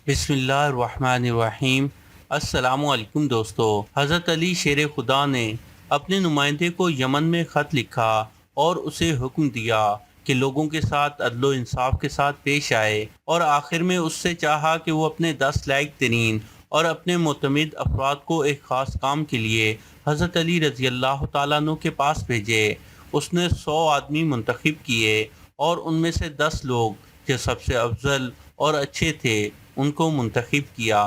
بسم اللہ الرحمن الرحیم۔ السلام علیکم دوستو۔ حضرت علی شیر خدا نے اپنے نمائندے کو یمن میں خط لکھا اور اسے حکم دیا کہ لوگوں کے ساتھ عدل و انصاف کے ساتھ پیش آئے، اور آخر میں اس سے چاہا کہ وہ اپنے 10 لائق ترین اور اپنے معتمد افراد کو ایک خاص کام کے لیے حضرت علی رضی اللہ تعالیٰ عنہ کے پاس بھیجے۔ اس نے 100 آدمی منتخب کیے اور ان میں سے 10 لوگ جو سب سے افضل اور اچھے تھے ان کو منتخب کیا۔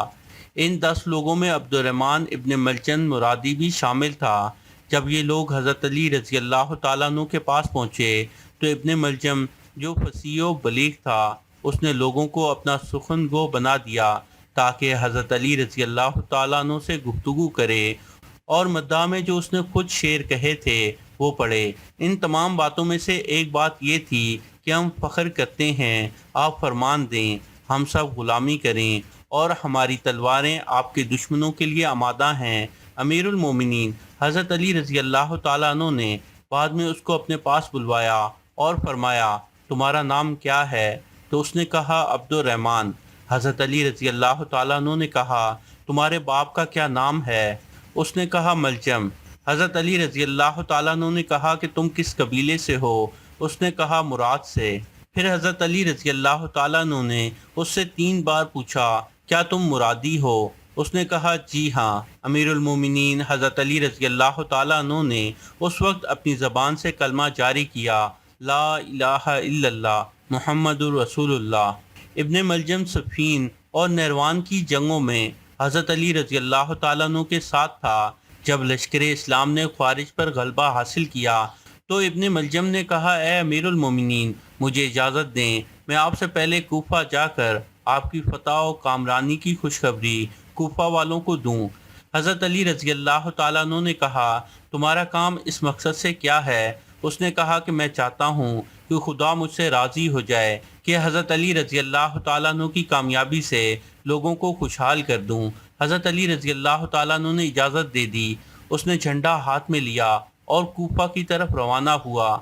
ان 10 لوگوں میں عبد الرحمن ابن ملجم مرادی بھی شامل تھا۔ جب یہ لوگ حضرت علی رضی اللہ تعالیٰ عنہ کے پاس پہنچے تو ابن ملجم جو فصیح و بلیغ تھا اس نے لوگوں کو اپنا سخن گو بنا دیا تاکہ حضرت علی رضی اللہ تعالیٰ عنہ سے گفتگو کرے، اور مدعا میں جو اس نے خود شعر کہے تھے وہ پڑھے۔ ان تمام باتوں میں سے ایک بات یہ تھی کہ ہم فخر کرتے ہیں، آپ فرمان دیں، ہم سب غلامی کریں، اور ہماری تلواریں آپ کے دشمنوں کے لیے آمادہ ہیں۔ امیر المومنین حضرت علی رضی اللہ تعالیٰ عنہ نے بعد میں اس کو اپنے پاس بلوایا اور فرمایا، تمہارا نام کیا ہے؟ تو اس نے کہا، عبد الرحمن۔ حضرت علی رضی اللہ تعالیٰ عنہ نے کہا، تمہارے باپ کا کیا نام ہے؟ اس نے کہا، ملجم۔ حضرت علی رضی اللہ تعالیٰ عنہ نے کہا کہ تم کس قبیلے سے ہو؟ اس نے کہا، مراد سے۔ پھر حضرت علی رضی اللہ تعالیٰ عنہ نے اس سے 3 بار پوچھا، کیا تم مرادی ہو؟ اس نے کہا، جی ہاں۔ امیر المومنین حضرت علی رضی اللہ تعالیٰ عنہ نے اس وقت اپنی زبان سے کلمہ جاری کیا، لا الہ الا اللہ محمد الرسول اللہ۔ ابن ملجم صفین اور نیروان کی جنگوں میں حضرت علی رضی اللہ تعالیٰ عنہ کے ساتھ تھا۔ جب لشکر اسلام نے خوارج پر غلبہ حاصل کیا تو ابن ملجم نے کہا، اے امیر المومنین، مجھے اجازت دیں، میں آپ سے پہلے کوفہ جا کر آپ کی فتح و کامرانی کی خوشخبری کوفہ والوں کو دوں۔ حضرت علی رضی اللہ تعالیٰ عنہ نے کہا، تمہارا کام اس مقصد سے کیا ہے؟ اس نے کہا کہ میں چاہتا ہوں کہ خدا مجھ سے راضی ہو جائے کہ حضرت علی رضی اللہ تعالیٰ عنہ کی کامیابی سے لوگوں کو خوشحال کر دوں۔ حضرت علی رضی اللہ تعالیٰ عنہ نے اجازت دے دی۔ اس نے جھنڈا ہاتھ میں لیا اور کوفہ کی طرف روانہ ہوا۔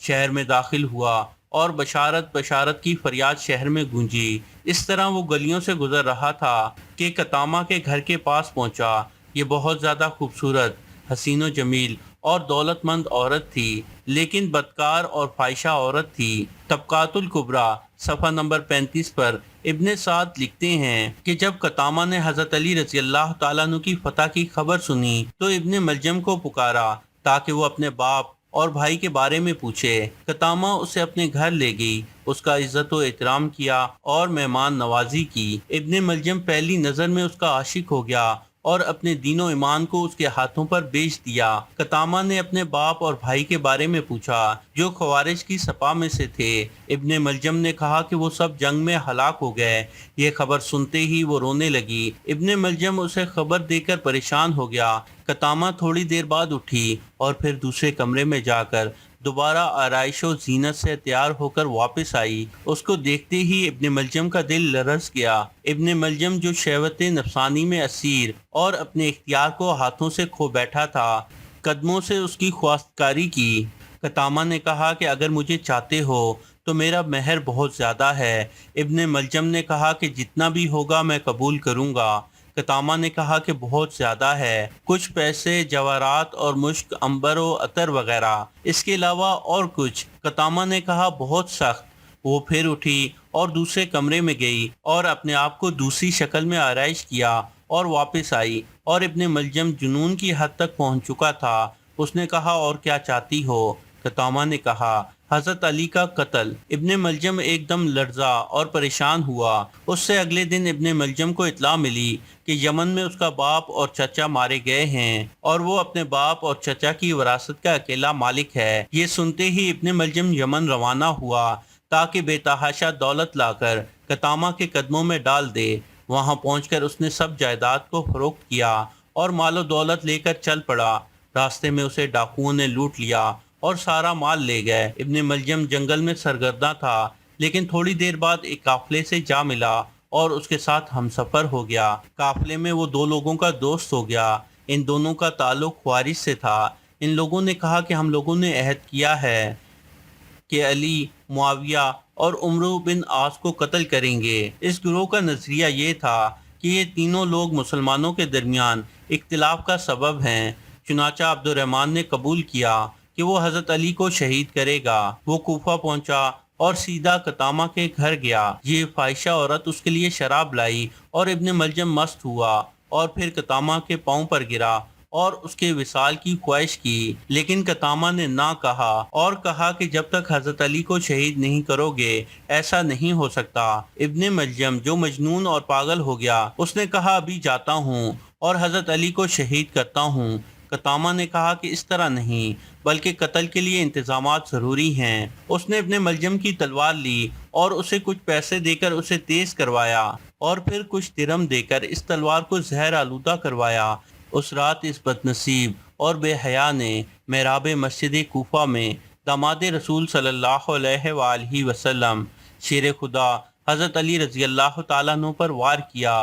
شہر میں داخل ہوا اور بشارت بشارت کی فریاد شہر میں گونجی۔ اس طرح وہ گلیوں سے گزر رہا تھا کہ قطامہ کے گھر کے پاس پہنچا۔ یہ بہت زیادہ خوبصورت، حسین و جمیل اور دولت مند عورت تھی، لیکن بدکار اور فاحشہ عورت تھی۔ طبقات الکبریٰ صفحہ نمبر 35 پر ابن سعد لکھتے ہیں کہ جب قطامہ نے حضرت علی رضی اللہ تعالیٰ عنہ کی فتح کی خبر سنی تو ابن ملجم کو پکارا تاکہ وہ اپنے باپ اور بھائی کے بارے میں پوچھے۔ قطامہ اسے اپنے گھر لے گئی، اس کا عزت و احترام کیا اور مہمان نوازی کی۔ ابن ملجم پہلی نظر میں اس کا عاشق ہو گیا اور اپنے دین و ایمان کو اس کے ہاتھوں پر بیچ دیا۔ قطامہ نے اپنے باپ اور بھائی کے بارے میں پوچھا جو خوارج کی سپاہ میں سے تھے۔ ابن ملجم نے کہا کہ وہ سب جنگ میں ہلاک ہو گئے۔ یہ خبر سنتے ہی وہ رونے لگی۔ ابن ملجم اسے خبر دے کر پریشان ہو گیا۔ قطامہ تھوڑی دیر بعد اٹھی اور پھر دوسرے کمرے میں جا کر دوبارہ آرائش و زینت سے تیار ہو کر واپس آئی۔ اس کو دیکھتے ہی ابن ملجم کا دل لرز گیا۔ ابن ملجم جو شہوت نفسانی میں اسیر اور اپنے اختیار کو ہاتھوں سے کھو بیٹھا تھا، قدموں سے اس کی خواستگاری کی۔ قطامہ نے کہا کہ اگر مجھے چاہتے ہو تو میرا مہر بہت زیادہ ہے۔ ابن ملجم نے کہا کہ جتنا بھی ہوگا میں قبول کروں گا۔ قطامہ نے کہا کہ بہت زیادہ ہے، کچھ پیسے، جواہرات اور مشک، عنبر و عطر وغیرہ، اس کے علاوہ اور کچھ؟ قطامہ نے کہا بہت سخت۔ وہ پھر اٹھی اور دوسرے کمرے میں گئی اور اپنے آپ کو دوسری شکل میں آرائش کیا اور واپس آئی، اور ابن ملجم جنون کی حد تک پہنچ چکا تھا۔ اس نے کہا، اور کیا چاہتی ہو؟ قطامہ نے کہا، حضرت علی کا قتل۔ ابن ملجم ایک دم لرزا اور پریشان ہوا۔ اس سے اگلے دن ابن ملجم کو اطلاع ملی کہ یمن میں اس کا باپ اور چچا مارے گئے ہیں اور وہ اپنے باپ اور چچا کی وراثت کا اکیلا مالک ہے۔ یہ سنتے ہی ابن ملجم یمن روانہ ہوا تاکہ بے تحاشا دولت لا کر قطامہ کے قدموں میں ڈال دے۔ وہاں پہنچ کر اس نے سب جائیداد کو فروخت کیا اور مال و دولت لے کر چل پڑا۔ راستے میں اسے ڈاکوؤں نے لوٹ لیا اور سارا مال لے گئے۔ ابن ملجم جنگل میں سرگرداں تھا، لیکن تھوڑی دیر بعد ایک قافلے سے جا ملا اور اس کے ساتھ ہم سفر ہو گیا۔ قافلے میں وہ 2 لوگوں کا دوست ہو گیا۔ ان دونوں کا تعلق خوارج سے تھا۔ ان لوگوں نے کہا کہ ہم لوگوں نے عہد کیا ہے کہ علی معاویہ اور عمرو بن عاص کو قتل کریں گے۔ اس گروہ کا نظریہ یہ تھا کہ یہ تینوں لوگ مسلمانوں کے درمیان اختلاف کا سبب ہیں۔ چنانچہ عبد الرحمن نے قبول کیا کہ وہ حضرت علی کو شہید کرے گا۔ وہ کوفہ پہنچا اور سیدھا قطامہ کے گھر گیا۔ یہ فاحشہ عورت اس کے لیے شراب لائی اور ابن ملجم مست ہوا اور پھر قطامہ کے پاؤں پر گرا اور اس کے وصال کی خواہش کی، لیکن قطامہ نے نہ کہا اور کہا کہ جب تک حضرت علی کو شہید نہیں کرو گے ایسا نہیں ہو سکتا۔ ابن ملجم جو مجنون اور پاگل ہو گیا، اس نے کہا ابھی جاتا ہوں اور حضرت علی کو شہید کرتا ہوں۔ قطامہ نے کہا کہ اس طرح نہیں، بلکہ قتل کے لیے انتظامات ضروری ہیں۔ اس نے ابن ملجم کی تلوار لی اور اسے کچھ پیسے دے کر اسے تیز کروایا اور پھر کچھ درم دے کر اس تلوار کو زہر آلودہ کروایا۔ اس رات اس بد نصیب اور بے حیا نے محراب مسجد کوفہ میں داماد رسول صلی اللہ علیہ وآلہ وسلم شیر خدا حضرت علی رضی اللہ تعالیٰ عنہ پر وار کیا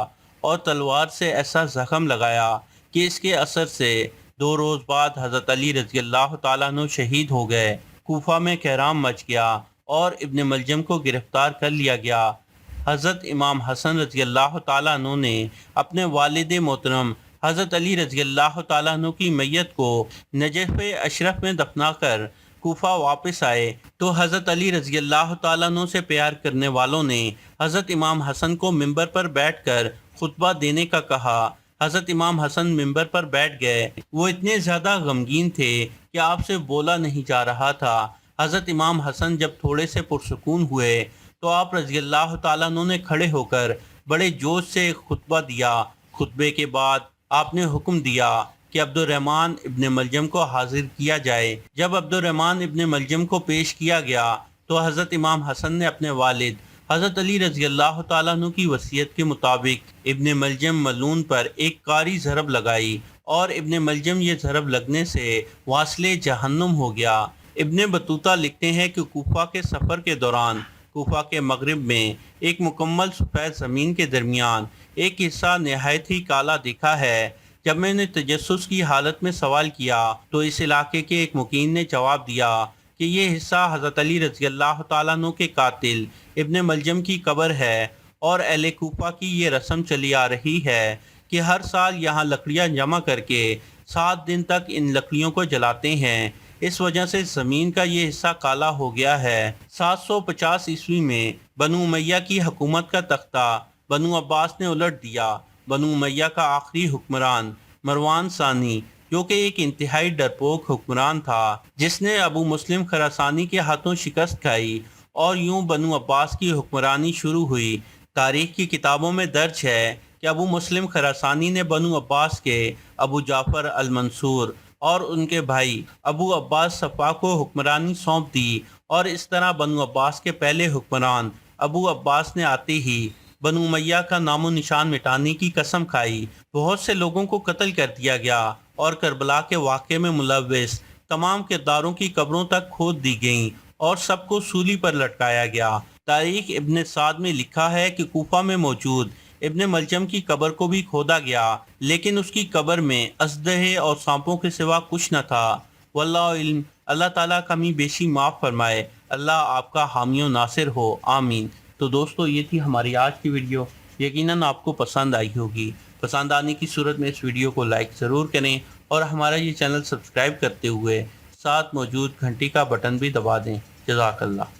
اور تلوار سے ایسا زخم لگایا کہ اس کے اثر سے 2 روز بعد حضرت علی رضی اللہ تعالیٰ عنہ شہید ہو گئے۔ کوفہ میں کہرام مچ گیا اور ابن ملجم کو گرفتار کر لیا گیا۔ حضرت امام حسن رضی اللہ تعالیٰ عنہ نے اپنے والد محترم حضرت علی رضی اللہ تعالیٰ عنہ کی میت کو نجف اشرف میں دفنا کر کوفہ واپس آئے تو حضرت علی رضی اللہ تعالیٰ عنہ سے پیار کرنے والوں نے حضرت امام حسن کو ممبر پر بیٹھ کر خطبہ دینے کا کہا۔ حضرت امام حسن ممبر پر بیٹھ گئے۔ وہ اتنے زیادہ غمگین تھے کہ آپ سے بولا نہیں جا رہا تھا۔ حضرت امام حسن جب تھوڑے سے پرسکون ہوئے تو آپ رضی اللہ تعالیٰ عنہ نے کھڑے ہو کر بڑے جوش سے خطبہ دیا۔ خطبے کے بعد آپ نے حکم دیا کہ عبد الرحمن ابن ملجم کو حاضر کیا جائے۔ جب عبد الرحمن ابن ملجم کو پیش کیا گیا تو حضرت امام حسن نے اپنے والد حضرت علی رضی اللہ تعالیٰ عنہ کی وصیت کے مطابق ابن ملجم ملعون پر ایک کاری ضرب لگائی اور ابن ملجم یہ ضرب لگنے سے واصل جہنم ہو گیا۔ ابن بطوطہ لکھتے ہیں کہ کوفہ کے سفر کے دوران کوفہ کے مغرب میں ایک مکمل سفید زمین کے درمیان ایک حصہ نہایت ہی کالا دکھا ہے۔ جب میں نے تجسس کی حالت میں سوال کیا تو اس علاقے کے ایک مقیم نے جواب دیا کہ یہ حصہ حضرت علی رضی اللہ تعالیٰ عنہ کے قاتل ابن ملجم کی قبر ہے، اور اہل کوفہ کی یہ رسم چلی آ رہی ہے کہ ہر سال یہاں لکڑیاں جمع کر کے 7 دن تک ان لکڑیوں کو جلاتے ہیں۔ اس وجہ سے زمین کا یہ حصہ کالا ہو گیا ہے۔ 750 عیسوی میں بنو امیہ کی حکومت کا تختہ بنو عباس نے الٹ دیا۔ بنو امیہ کا آخری حکمران مروان ثانی، جو کہ ایک انتہائی ڈرپوک حکمران تھا، جس نے ابو مسلم خراسانی کے ہاتھوں شکست کھائی، اور یوں بنو عباس کی حکمرانی شروع ہوئی۔ تاریخ کی کتابوں میں درج ہے کہ ابو مسلم خراسانی نے بنو عباس کے ابو جعفر المنصور اور ان کے بھائی ابو عباس صفا کو حکمرانی سونپ دی، اور اس طرح بنو عباس کے پہلے حکمران ابو عباس نے آتے ہی بنو امیہ کا نام و نشان مٹانے کی قسم کھائی۔ بہت سے لوگوں کو قتل کر دیا گیا اور کربلا کے واقعے میں ملوث تمام کرداروں کی قبروں تک کھود دی گئیں اور سب کو سولی پر لٹکایا گیا۔ تاریخ ابن سعد میں لکھا ہے کہ کوفہ میں موجود ابن ملجم کی قبر کو بھی کھودا گیا، لیکن اس کی قبر میں اژدہے اور سانپوں کے سوا کچھ نہ تھا۔ واللہ علم۔ اللہ تعالیٰ کمی بیشی معاف فرمائے۔ اللہ آپ کا حامی و ناصر ہو، آمین۔ تو دوستو، یہ تھی ہماری آج کی ویڈیو۔ یقیناً آپ کو پسند آئی ہوگی۔ پسند آنے کی صورت میں اس ویڈیو کو لائک ضرور کریں اور ہمارا یہ چینل سبسکرائب کرتے ہوئے ساتھ موجود گھنٹی کا بٹن بھی دبا دیں۔ جزاک اللہ۔